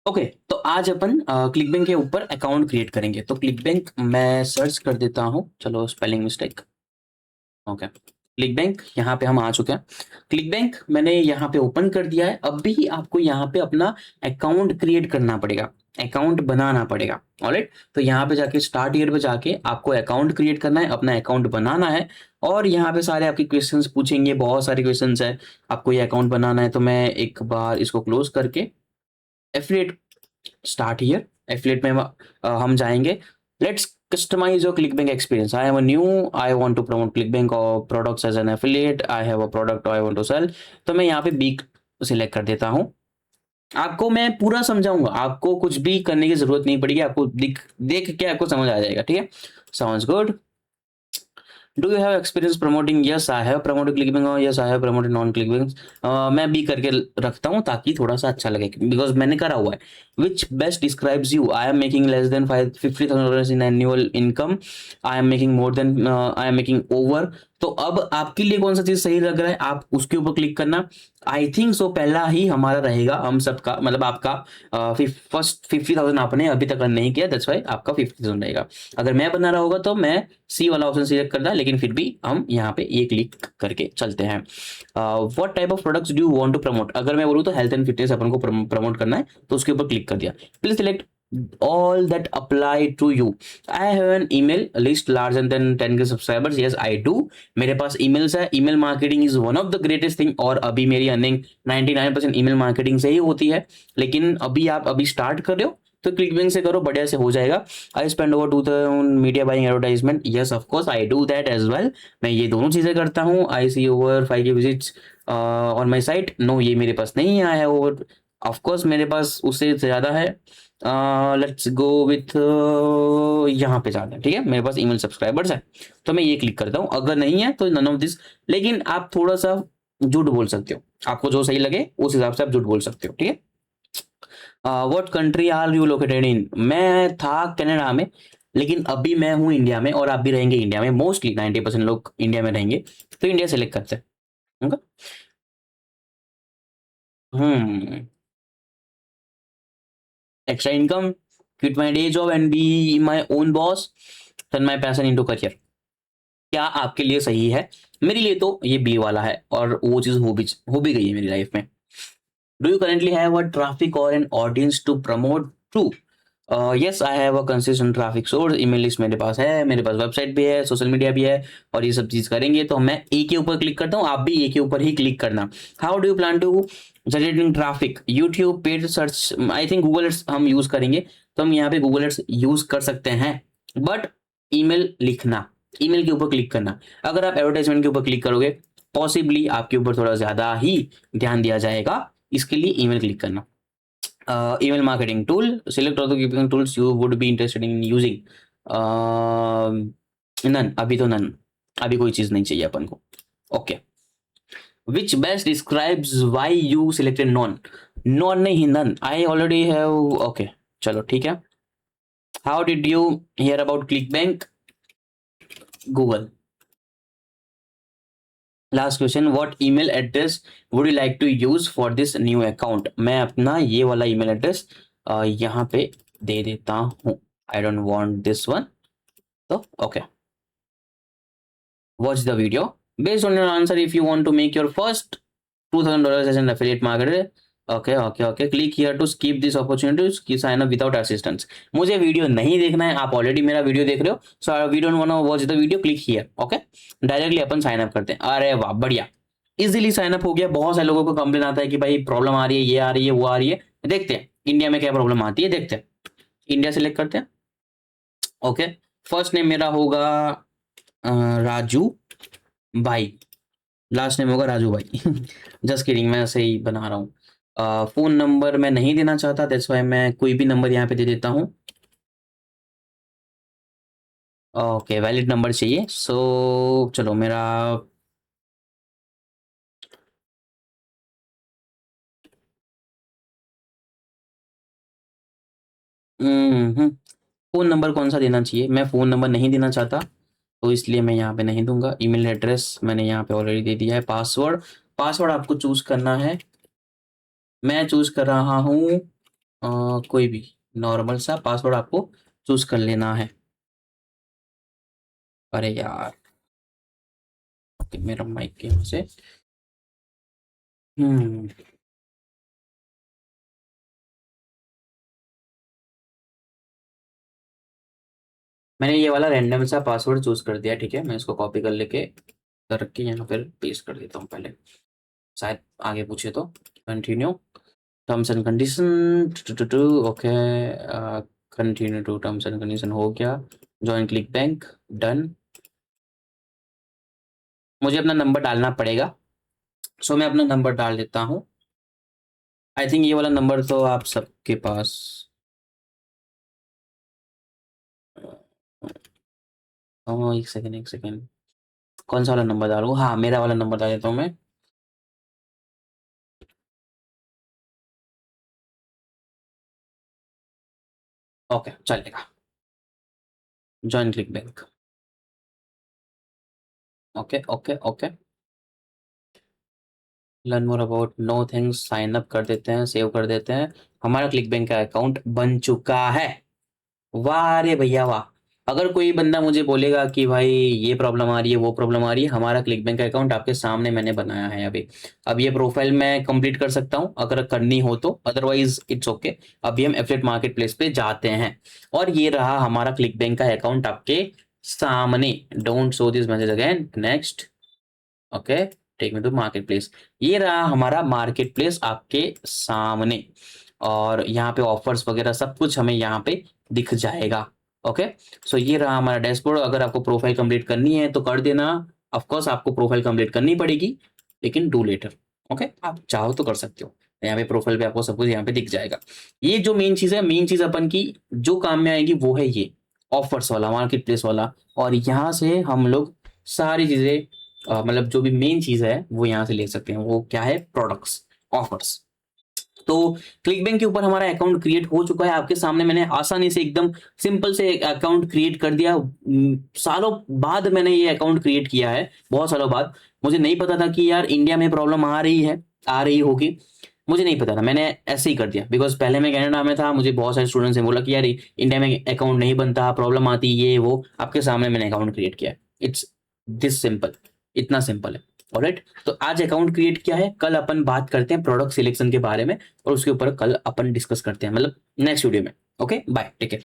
Okay, तो आज अपन click bank के ऊपर अकाउंट क्रिएट करेंगे। तो क्लिक बैंक मैं सर्च कर देता हूँ। चलो, spelling mistake. Okay, click bank यहाँ पे हम आ चुके हैं। क्लिक बैंक मैंने यहाँ पे ओपन कर दिया है। अब भी आपको यहाँ पे अपना अकाउंट क्रिएट करना पड़ेगा, अकाउंट बनाना पड़ेगा। ऑलराइट, तो यहाँ पे जाके स्टार्ट ईयर पे जाके आपको अकाउंट क्रिएट करना है, अपना अकाउंट बनाना है। और यहाँ पे सारे आपके क्वेश्चंस पूछेंगे, बहुत सारे क्वेश्चंस है। आपको ये अकाउंट बनाना है, तो मैं एक बार इसको क्लोज करके एफिलिएट स्टार्ट हियर। एफिलिएट में हम जाएंगे। Let's customize your ClickBank experience. I am a new, I want to promote ClickBank और products as an affiliate. I have a product I want to sell. तो मैं यहाँ पे B select कर देता हूँ। आपको मैं पूरा समझाऊंगा, आपको कुछ भी करने की जरूरत नहीं पड़ेगी। आपको दिख देख के आपको समझ आ जाएगा। ठीक है, sounds good. Do you have experience promoting? Yes I have promoted ClickBank और yes I have promoted non ClickBank. मैं भी करके रखता हूँ ताकि थोड़ा सा अच्छा लगे, बिकॉज मैंने करा हुआ है। विच best describes you? I am making less than $50,000 in annual income. I am making more than, I am making over. तो अब आपके लिए कौन सा चीज सही लग रहा है, आप उसके ऊपर क्लिक करना। आई थिंक सो पहला ही हमारा रहेगा, हम सबका, मतलब आपका फर्स्ट 50,000 आपने अभी तक नहीं किया, दैट्स वाई आपका 50,000 रहेगा। अगर मैं बना रहा होगा तो मैं सी वाला ऑप्शन सिलेक्ट करता, लेकिन फिर भी हम यहाँ पे ये क्लिक करके चलते हैं। What type of products do you want to promote? अगर मैं बोलूँ तो हेल्थ एंड फिटनेस अपन को प्रमोट करना है, तो उसके ऊपर क्लिक कर दिया। Please select all that apply to you. I have an email list larger than 10K subscribers. Yes, I do. मेरे पास emails है। email marketing is one of the greatest thing। और अभी मेरी अर्निंग 99% email marketing से ही होती है। लेकिन अभी आप स्टार्ट कर रहे हो तो क्लिकबिंग से करो, बढ़िया से हो जाएगा। I spend over 2,000 media buying advertisement. Yes of course I do that as well. मैं ये दोनों चीजें करता हूँ। I see over 5K visits on my site. No, ये मेरे पास नहीं आया है ओवर। ऑफ कोर्स मेरे पास उससे ज्यादा है। लेट्स गो विथ, यहाँ पे जाना है। ठीक है, मेरे पास ईमेल सब्सक्राइबर्स है, तो मैं ये क्लिक करता हूँ। अगर नहीं है तो नन ऑफ दिस। लेकिन आप थोड़ा सा झूठ बोल सकते हो, आपको जो सही लगे उस हिसाब से आप झूठ बोल सकते हो। ठीक है, what country are you located in? मैं था कनाडा में, लेकिन अभी मैं हूँ इंडिया में, और आप भी रहेंगे इंडिया में। मोस्टली 90% लोग इंडिया में रहेंगे, तो इंडिया सेलेक्ट करते हैं। Okay? Hmm, extra income, quit my day job and be my own boss, turn my passion into career. क्या आपके लिए सही है? मेरे लिए तो ये बी वाला है, और वो चीज हो भी गई है मेरी लाइफ में। Do you currently have a traffic और an audience to promote? True. Yes I have a consistent traffic source. Email list मेरे पास है, मेरे पास वेबसाइट भी है, सोशल मीडिया भी है, और ये सब चीज करेंगे। तो मैं ए के ऊपर क्लिक करता हूँ, आप भी ए के ऊपर ही क्लिक करना। How do you plan to generating traffic? YouTube paid search, I think Google ads हम यूज करेंगे, तो हम यहाँ पे गूगल एड्स यूज कर सकते हैं। बट ईमेल लिखना, ईमेल के ऊपर क्लिक करना। अगर आप एडवर्टाइजमेंट के ऊपर क्लिक करोगे, पॉसिबली आपके ऊपर थोड़ा ज्यादा ही ध्यान दिया जाएगा। इसके लिए ईमेल क्लिक करना। email marketing tool, select all the keeping tools you would be interested in using। None, अभी तो नन, अभी कोई चीज नहीं चाहिए अपन को। Okay, which best describes why you selected non? Non नहीं, none, I already have. Okay, चलो ठीक है। How did you hear about ClickBank? Google. Last question, what email address would you like to use for this new account? मैं अपना ये वाला email address यहाँ पे दे देता हूँ। I don't want this one. तो okay, watch the video. Based on your answer, if you want to make your first $2,000 as an affiliate marketer, okay, click here to skip this opportunity to sign up without assistance। मुझे video नहीं देखना है, आप already मेरा video देख रहे हो, so we don't want to watch the video, click here. Okay, directly अपन साइन अप करते हैं। अरे वाह, बढ़िया, इजीली साइन अप हो गया। बहुत सारे लोगों को कंप्लेन आता है कि भाई प्रॉब्लम आ रही है, ये आ रही है, वो आ रही है। देखते हैं इंडिया में क्या प्रॉब्लम आती है, देखते हैं। इंडिया सेलेक्ट करते हैं। ओके, फर्स्ट नेम मेरा होगा राजू भाई, लास्ट नेम होगा राजू भाई। जस्ट किडिंग, मैं ऐसे ही बना रहा हूँ। फोन नंबर मैं नहीं देना चाहता, दैट्स व्हाई मैं कोई भी नंबर यहाँ पे दे देता हूँ। ओके, वैलिड नंबर चाहिए, सो चलो मेरा फोन नंबर कौन सा देना चाहिए? मैं फोन नंबर नहीं देना चाहता, तो इसलिए मैं यहाँ पे नहीं दूंगा। ईमेल एड्रेस मैंने यहाँ पे ऑलरेडी दे दिया है। पासवर्ड, पासवर्ड आपको चूज करना है। मैं चूज कर रहा हूँ कोई भी नॉर्मल सा पासवर्ड आपको चूज कर लेना है। अरे यार, ओके, मेरा माइक के यहाँ से। हम्म मैंने ये वाला रैंडम सा पासवर्ड चूज कर दिया, ठीक है। मैं इसको कॉपी कर लेके करके यहाँ पर पेस्ट कर देता हूँ पहले, शायद आगे पूछे तो। Continue terms and condition to okay, continue to terms and condition हो गया। Join click bank, done. मुझे अपना नंबर डालना पड़ेगा, सो मैं अपना नंबर डाल देता हूँ। आई थिंक ये वाला नंबर तो आप सबके पास। एक सेकेंड, एक सेकेंड, कौन सा वाला नंबर डालूँ? हाँ, मेरा वाला नंबर डाल देता हूँ मैं। ओके, चलेगा। Join click bank. Okay okay okay, learn more about, no things, sign up कर देते हैं, सेव कर देते हैं। हमारा क्लिक बैंक का अकाउंट बन चुका है। वाह रे भैया वाह। अगर कोई बंदा मुझे बोलेगा कि भाई ये प्रॉब्लम आ रही है, वो प्रॉब्लम आ रही है, हमारा क्लिक बैंक अकाउंट आपके सामने मैंने बनाया है अभी। अब ये प्रोफाइल मैं कंप्लीट कर सकता हूँ अगर करनी हो तो, अदरवाइज इट्स ओके। अभी हम एफिलिएट मार्केट प्लेस पे जाते हैं, और ये रहा हमारा क्लिक बैंक का अकाउंट आपके सामने। Don't show this message again, next. Okay, take me to market place. ये रहा हमारा मार्केट प्लेस आपके सामने, और यहाँ पे ऑफर्स वगैरह सब कुछ हमें यहाँ पे दिख जाएगा। ओके, सो ये रहा हमारा डैशबोर्ड। अगर आपको प्रोफाइल कंप्लीट करनी है तो कर देना। ऑफ कोर्स आपको प्रोफाइल कंप्लीट करनी पड़ेगी, लेकिन डू लेटर। ओके, आप चाहो तो कर सकते हो। यहाँ पे प्रोफाइल पे आपको सब कुछ यहाँ पे दिख जाएगा। ये जो मेन चीज है, मेन चीज अपन की जो काम में आएगी वो है ये ऑफर्स वाला, मार्केट प्लेस वाला। और यहाँ से हम लोग सारी चीजें, मतलब जो भी मेन चीज है वो यहाँ से ले सकते हैं। वो क्या है? Products, offers. तो क्लिकबैंक के ऊपर हमारा अकाउंट क्रिएट हो चुका है आपके सामने। मैंने आसानी से एकदम सिंपल से अकाउंट क्रिएट कर दिया। सालों बाद मैंने ये अकाउंट क्रिएट किया है, बहुत सालों बाद। मुझे नहीं पता था कि यार इंडिया में प्रॉब्लम आ रही है, आ रही होगी। मुझे नहीं पता था, मैंने ऐसे ही कर दिया। बिकॉज पहले मैं कनाडा में था, मुझे बहुत सारे स्टूडेंट्स ने बोला कि यार इंडिया में अकाउंट नहीं बनता, प्रॉब्लम आती, ये वो। आपके सामने मैंने अकाउंट क्रिएट किया है। इट्स दिस सिंपल, इतना सिंपल है। ऑलराइट, तो आज अकाउंट क्रिएट किया है, कल अपन बात करते हैं प्रोडक्ट सिलेक्शन के बारे में, और उसके ऊपर कल अपन डिस्कस करते हैं, मतलब नेक्स्ट वीडियो में। Okay, bye, take care.